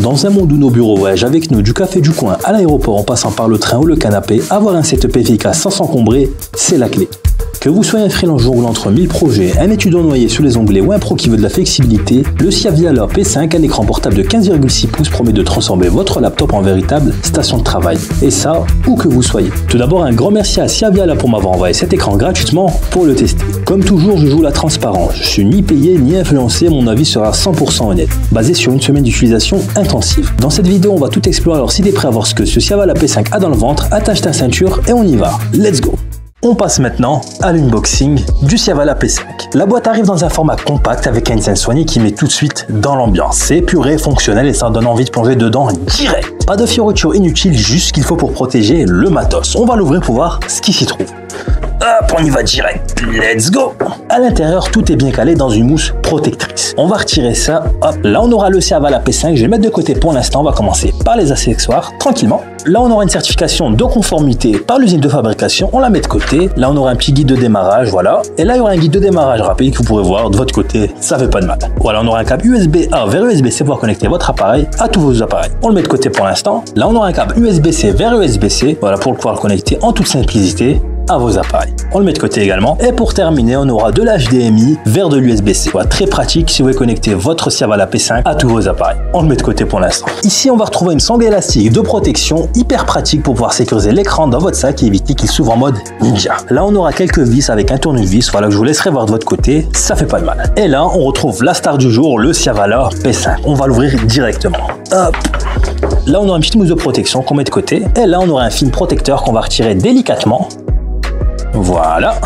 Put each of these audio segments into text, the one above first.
Dans un monde où nos bureaux voyagent avec nous du café du coin à l'aéroport en passant par le train ou le canapé, avoir un setup efficace sans s'encombrer, c'est la clé. Que vous soyez un freelance jongle entre 1000 projets, un étudiant noyé sous les onglets ou un pro qui veut de la flexibilité, le Siaviala P5, un écran portable de 15,6 pouces, promet de transformer votre laptop en véritable station de travail. Et ça, où que vous soyez. Tout d'abord, un grand merci à Siaviala pour m'avoir envoyé cet écran gratuitement pour le tester. Comme toujours, je joue la transparence. Je suis ni payé ni influencé, mon avis sera 100% honnête, basé sur une semaine d'utilisation intensive. Dans cette vidéo, on va tout explorer, alors si t'es prêt à voir ce que ce Siaviala P5 a dans le ventre, attache ta ceinture et on y va. Let's go! On passe maintenant à l'unboxing du Siaviala P5. La boîte arrive dans un format compact avec un design soigné qui met tout de suite dans l'ambiance. C'est épuré, fonctionnel et ça donne envie de plonger dedans direct. Pas de fioritures inutiles, juste ce qu'il faut pour protéger le matos. On va l'ouvrir pour voir ce qui s'y trouve. Hop, on y va direct, let's go! À l'intérieur, tout est bien calé dans une mousse protectrice. On va retirer ça, hop. Là, on aura le Siaviala P5, je vais le mettre de côté pour l'instant. On va commencer par les accessoires, tranquillement. Là, on aura une certification de conformité par l'usine de fabrication, on la met de côté. Là, on aura un petit guide de démarrage, voilà. Et là, il y aura un guide de démarrage rapide que vous pourrez voir de votre côté, ça fait pas de mal. Voilà, on aura un câble USB-A vers USB-C pour connecter votre appareil à tous vos appareils. On le met de côté pour l'instant. Là, on aura un câble USB-C vers USB-C, voilà, pour pouvoir le connecter en toute simplicité à vos appareils. On le met de côté également. Et pour terminer, on aura de l'HDMI vers de l'USB-C. Voilà, très pratique si vous voulez connecter votre Siaviala P5 à tous vos appareils. On le met de côté pour l'instant. Ici, on va retrouver une sangle élastique de protection hyper pratique pour pouvoir sécuriser l'écran dans votre sac et éviter qu'il s'ouvre en mode ninja. Là, on aura quelques vis avec un tournevis, voilà, que je vous laisserai voir de votre côté. Ça fait pas de mal. Et là, on retrouve la star du jour, le Siaviala P5. On va l'ouvrir directement. Hop. Là, on aura une petite mousse de protection qu'on met de côté. Et là, on aura un film protecteur qu'on va retirer délicatement. Voilà,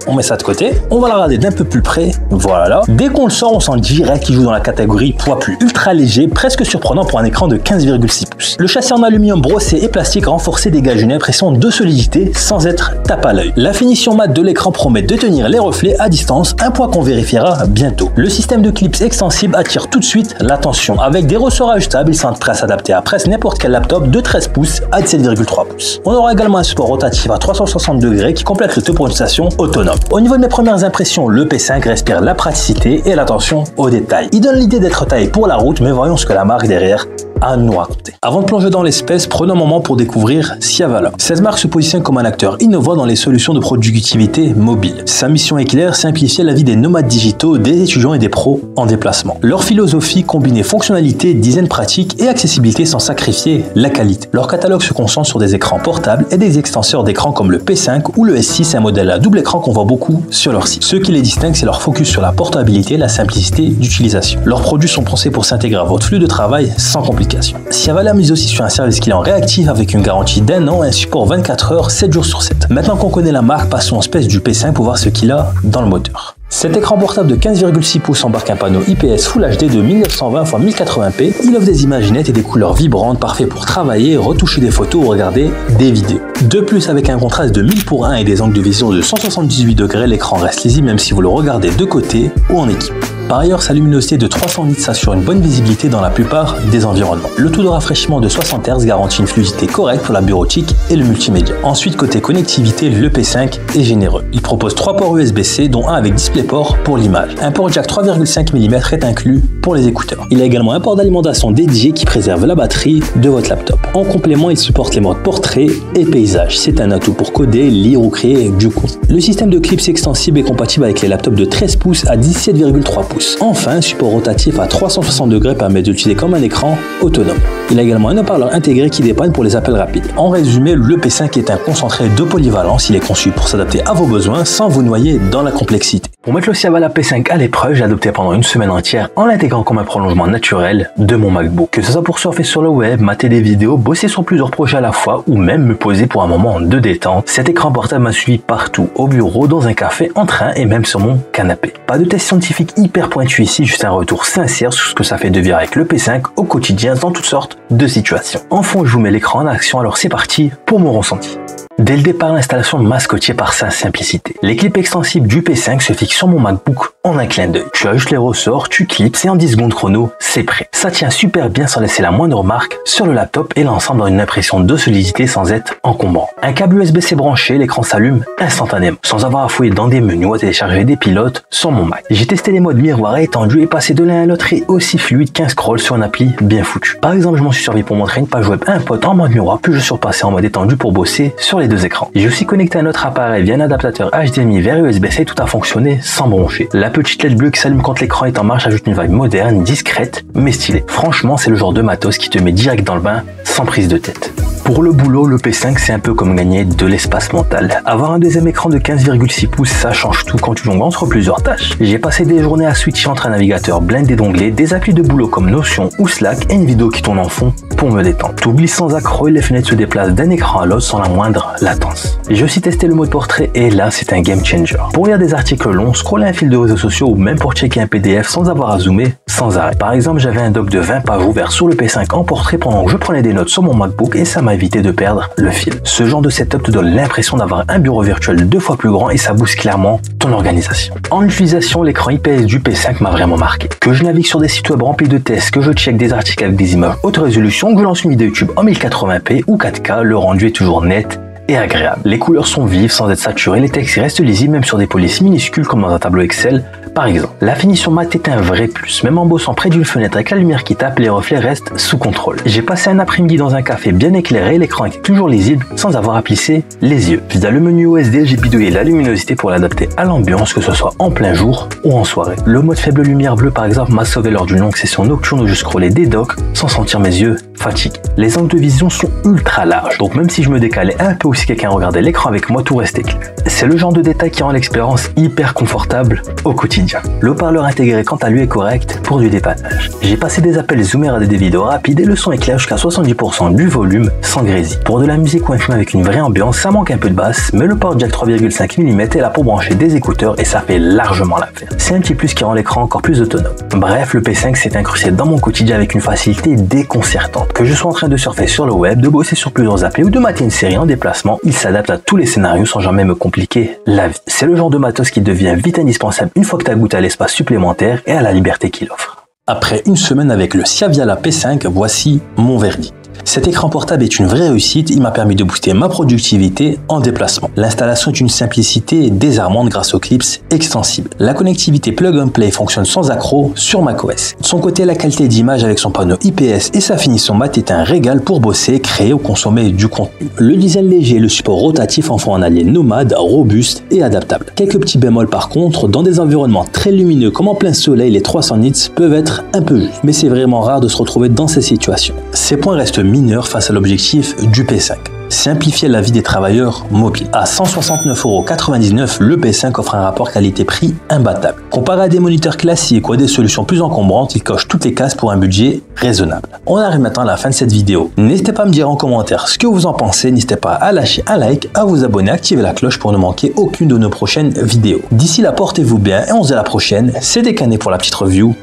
on met ça de côté, on va la regarder d'un peu plus près, voilà. Dès qu'on le sort, on sent direct qu'il joue dans la catégorie poids plume. Ultra léger, presque surprenant pour un écran de 15,6 pouces. Le châssis en aluminium brossé et plastique renforcé dégage une impression de solidité sans être tape à l'œil. La finition mat de l'écran promet de tenir les reflets à distance, un point qu'on vérifiera bientôt. Le système de clips extensible attire tout de suite l'attention. Avec des ressorts ajustables, ils sont prêts à s'adapter à presque n'importe quel laptop de 13 pouces à 17,3 pouces. On aura également un support rotatif à 360 degrés qui complète le tout pour une station autonome. Au niveau de mes premières impressions, le P5 respire la praticité et l'attention aux détails. Il donne l'idée d'être taillé pour la route, mais voyons ce que la marque derrière a à nous raconter. Avant de plonger dans l'espèce, prenons un moment pour découvrir Siaviala. Cette marque se positionne comme un acteur innovant dans les solutions de productivité mobile. Sa mission est claire, simplifier la vie des nomades digitaux, des étudiants et des pros en déplacement. Leur philosophie combinait fonctionnalité, design pratique et accessibilité sans sacrifier la qualité. Leur catalogue se concentre sur des écrans portables et des extenseurs d'écran comme le P5 ou le S6, un modèle à double écran qu'on voit beaucoup sur leur site. Ce qui les distingue, c'est leur focus sur la portabilité et la simplicité d'utilisation. Leurs produits sont pensés pour s'intégrer à votre flux de travail sans complications. Siaviala mise aussi sur un service client réactif avec une garantie d'1 an et un support 24 heures, 7 jours sur 7. Maintenant qu'on connaît la marque, passons au spec du P5 pour voir ce qu'il a dans le moteur. Cet écran portable de 15,6 pouces embarque un panneau IPS Full HD de 1920 x 1080p. Il offre des images nettes et des couleurs vibrantes, parfait pour travailler, retoucher des photos ou regarder des vidéos. De plus, avec un contraste de 1000:1 et des angles de vision de 178 degrés, l'écran reste lisible même si vous le regardez de côté ou en équipe. Par ailleurs, sa luminosité de 300 nits s'assure une bonne visibilité dans la plupart des environnements. Le taux de rafraîchissement de 60 Hz garantit une fluidité correcte pour la bureautique et le multimédia. Ensuite, côté connectivité, le P5 est généreux. Il propose 3 ports USB-C, dont un avec DisplayPort pour l'image. Un port jack 3,5 mm est inclus pour les écouteurs. Il a également un port d'alimentation dédié qui préserve la batterie de votre laptop. En complément, il supporte les modes portrait et paysage. C'est un atout pour coder, lire ou créer du coup. Le système de clips extensible est compatible avec les laptops de 13 pouces à 17,3 pouces. Enfin, un support rotatif à 360 degrés permet d'utiliser comme un écran autonome. Il a également un haut-parleur intégré qui dépanne pour les appels rapides. En résumé, le P5 est un concentré de polyvalence. Il est conçu pour s'adapter à vos besoins sans vous noyer dans la complexité. Pour mettre le Siaviala P5 à l'épreuve, j'ai adopté pendant une semaine entière en l'intégrant comme un prolongement naturel de mon MacBook. Que ce soit pour surfer sur le web, mater des vidéos, bosser sur plusieurs projets à la fois ou même me poser pour un moment de détente, cet écran portable m'a suivi partout, au bureau, dans un café, en train et même sur mon canapé. Pas de test scientifique hyper pointu ici, juste un retour sincère sur ce que ça fait de vivre avec le P5 au quotidien dans toutes sortes de situations. En fond, je vous mets l'écran en action, alors c'est parti pour mon ressenti. Dès le départ, l'installation m'a scotché par sa simplicité. Les clips extensibles du P5 se fixent sur mon MacBook en un clin d'œil. Tu ajustes les ressorts, tu clips et en 10 secondes chrono, c'est prêt. Ça tient super bien sans laisser la moindre marque sur le laptop et l'ensemble donne une impression de solidité sans être encombrant. Un câble USB-C branché, l'écran s'allume instantanément, sans avoir à fouiller dans des menus ou à télécharger des pilotes sur mon Mac. J'ai testé les modes miroir étendu et passé de l'un à l'autre et aussi fluide qu'un scroll sur une appli bien foutue. Par exemple, je m'en suis servi pour montrer une page web à un pote en mode miroir, puis je suis repassé en mode étendu pour bosser sur les deux écrans. J'ai aussi connecté un autre appareil via un adaptateur HDMI vers USB-C, tout a fonctionné sans broncher. La petite LED bleue qui s'allume quand l'écran est en marche ajoute une vibe moderne, discrète, mais stylée. Franchement, c'est le genre de matos qui te met direct dans le bain, sans prise de tête. Pour le boulot, le P5 c'est un peu comme gagner de l'espace mental. Avoir un deuxième écran de 15,6 pouces, ça change tout quand tu jongles entre plusieurs tâches. J'ai passé des journées à switcher entre un navigateur blindé d'onglets, des applis de boulot comme Notion ou Slack et une vidéo qui tourne en fond pour me détendre. T'oublies sans accroc et les fenêtres se déplacent d'un écran à l'autre sans la moindre latence. J'ai aussi testé le mode portrait et là c'est un game changer. Pour lire des articles longs, scroller un fil de réseaux sociaux ou même pour checker un PDF sans avoir à zoomer sans arrêt. Par exemple, j'avais un doc de 20 pages ouvert sur le P5 en portrait pendant que je prenais des notes sur mon MacBook et ça m'a évité de perdre le fil. Ce genre de setup te donne l'impression d'avoir un bureau virtuel 2 fois plus grand et ça booste clairement ton organisation. En utilisation, l'écran IPS du P5 m'a vraiment marqué. Que je navigue sur des sites web remplis de tests, que je check des articles avec des images haute résolution, que je lance une vidéo YouTube en 1080p ou 4K, le rendu est toujours net et agréable. Les couleurs sont vives sans être saturées, les textes restent lisibles même sur des polices minuscules comme dans un tableau Excel par exemple. La finition mat est un vrai plus, même en bossant près d'une fenêtre avec la lumière qui tape, les reflets restent sous contrôle. J'ai passé un après-midi dans un café bien éclairé, l'écran était toujours lisible sans avoir à plisser les yeux. Via le menu OSD, j'ai bidouillé la luminosité pour l'adapter à l'ambiance, que ce soit en plein jour ou en soirée. Le mode faible lumière bleue par exemple m'a sauvé lors d'une longue session nocturne où je scrollais des docs sans sentir mes yeux fatigués. Les angles de vision sont ultra larges, donc même si je me décalais un peu ou si quelqu'un regardait l'écran avec moi, tout restait clair. C'est le genre de détail qui rend l'expérience hyper confortable au quotidien. Le haut-parleur intégré quant à lui est correct pour du dépannage. J'ai passé des appels Zoomer à des vidéos rapides et le son est clair jusqu'à 70% du volume sans grésille. Pour de la musique ou un film avec une vraie ambiance, ça manque un peu de basse, mais le port jack 3,5 mm est là pour brancher des écouteurs et ça fait largement l'affaire. C'est un petit plus qui rend l'écran encore plus autonome. Bref, le P5 s'est incrusté dans mon quotidien avec une facilité déconcertante. Que je sois en train de surfer sur le web, de bosser sur plusieurs applis ou de mater une série en déplacement, il s'adapte à tous les scénarios sans jamais me compliquer la vie. C'est le genre de matos qui devient vite indispensable une fois que tu as goûté à l'espace supplémentaire et à la liberté qu'il offre. Après une semaine avec le Sciaviala P5, voici mon verdict. Cet écran portable est une vraie réussite, il m'a permis de booster ma productivité en déplacement. L'installation est une simplicité désarmante grâce aux clips extensibles. La connectivité plug and play fonctionne sans accroc sur macOS. De son côté, la qualité d'image avec son panneau IPS et sa finition mat est un régal pour bosser, créer ou consommer du contenu. Le design léger et le support rotatif en font un allié nomade, robuste et adaptable. Quelques petits bémols par contre, dans des environnements très lumineux comme en plein soleil, les 300 nits peuvent être un peu justes, mais c'est vraiment rare de se retrouver dans ces situations. Ces points restent mineur face à l'objectif du P5. Simplifier la vie des travailleurs mobiles. À 169,99 €, le P5 offre un rapport qualité-prix imbattable. Comparé à des moniteurs classiques ou à des solutions plus encombrantes, il coche toutes les cases pour un budget raisonnable. On arrive maintenant à la fin de cette vidéo. N'hésitez pas à me dire en commentaire ce que vous en pensez, n'hésitez pas à lâcher un like, à vous abonner, à activer la cloche pour ne manquer aucune de nos prochaines vidéos. D'ici là, portez-vous bien et on se dit à la prochaine. C'était Canet pour la petite review.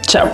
Ciao!